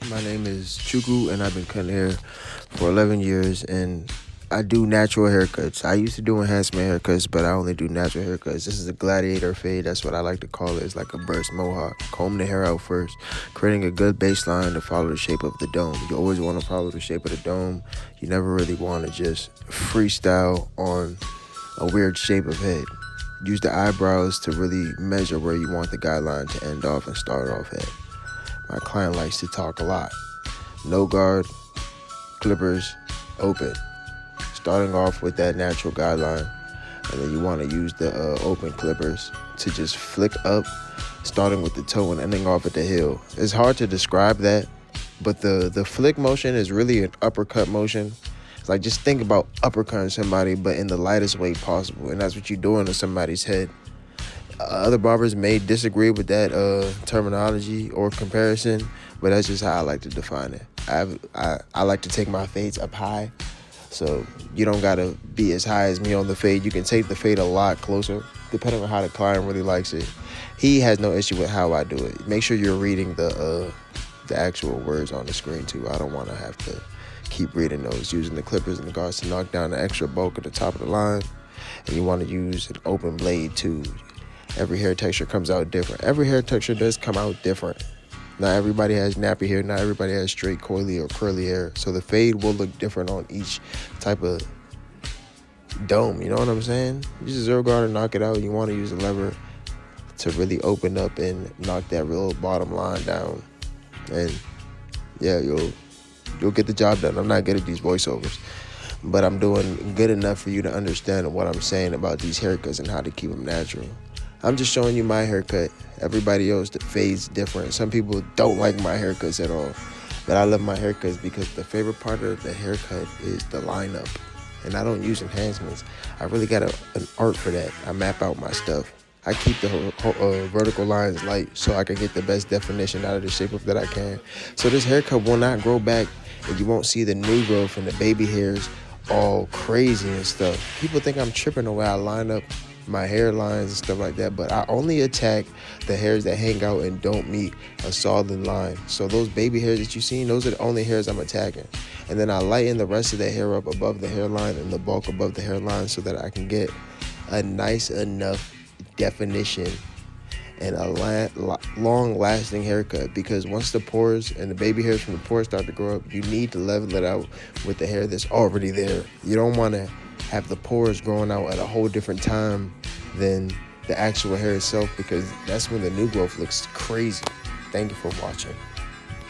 My name is Chuku, and I've been cutting hair for 11 years, and I do natural haircuts. I used to do enhancement haircuts, but I only do natural haircuts. This is a gladiator fade. That's what I like to call it. It's like a burst mohawk. Comb the hair out first, creating a good baseline to follow the shape of the dome. You always want to follow the shape of the dome. You never really want to just freestyle on a weird shape of head. Use the eyebrows to really measure where you want the guideline to end off and start off at. My client likes to talk a lot. No guard, clippers, open. Starting off with that natural guideline, and then you want to use the open clippers to just flick up, starting with the toe and ending off at the heel. It's hard to describe that, but the flick motion is really an uppercut motion. It's like, just think about uppercutting somebody, but in the lightest way possible, and that's what you're doing to somebody's head. Other barbers may disagree with that terminology or comparison, but that's just how I like to define it. I like to take my fades up high, so you don't gotta be as high as me on the fade. You can take the fade a lot closer, depending on how the client really likes it. He has no issue with how I do it. Make sure you're reading the actual words on the screen too. I don't want to have to keep reading those. Using the clippers and the guards to knock down the extra bulk at the top of the line, and you want to use an open blade too. Every hair texture comes out different. Every hair texture does come out different. Not everybody has nappy hair. Not everybody has straight coily or curly hair. So the fade will look different on each type of dome. You know what I'm saying? Use a zero guard and knock it out. You want to use a lever to really open up and knock that real bottom line down. And yeah, you'll get the job done. I'm not good at these voiceovers, but I'm doing good enough for you to understand what I'm saying about these haircuts and how to keep them natural. I'm just showing you my haircut. Everybody else, the fade's different. Some people don't like my haircuts at all, but I love my haircuts because the favorite part of the haircut is the lineup, and I don't use enhancements. I really got an art for that. I map out my stuff. I keep the vertical lines light so I can get the best definition out of the shape of that I can. So this haircut will not grow back, and you won't see the new growth and the baby hairs all crazy and stuff. People think I'm tripping the way I line up my hairlines and stuff like that, but I only attack the hairs that hang out and don't meet a solid line. So those baby hairs that you see, those are the only hairs I'm attacking. And then I lighten the rest of the hair up above the hairline and the bulk above the hairline so that I can get a nice enough definition and a long-lasting haircut. Because once the pores and the baby hairs from the pores start to grow up, you need to level it out with the hair that's already there. You don't want to have the pores growing out at a whole different time than the actual hair itself, because that's when the new growth looks crazy. Thank you for watching.